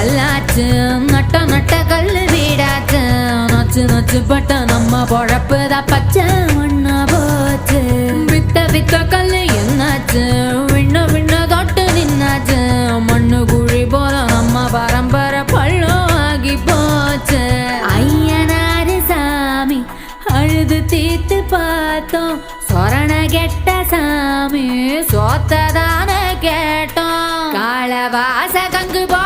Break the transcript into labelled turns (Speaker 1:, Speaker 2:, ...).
Speaker 1: கல்லாச்சு நட்ட நட்ட கல்லு வீடாச்சு நச்சு நச்சு பட்ட நம்ம பொழப்புதான் பச்சை மண்ணா போச்சு வித்த வித்த கல்லு என்னாச்சு விண்ண விண்ண தொட்டு நின்னாச்சு மண்ணு குழி போல நம்ம பரம்பரை பள்ளம் ஆகி போச்சு ஐயனாரு சாமி அழுது தீத்து பார்த்தோம் சொரண கெட்ட சாமி சோத்ததான கேட்டோம் காலவாச கங்கு போ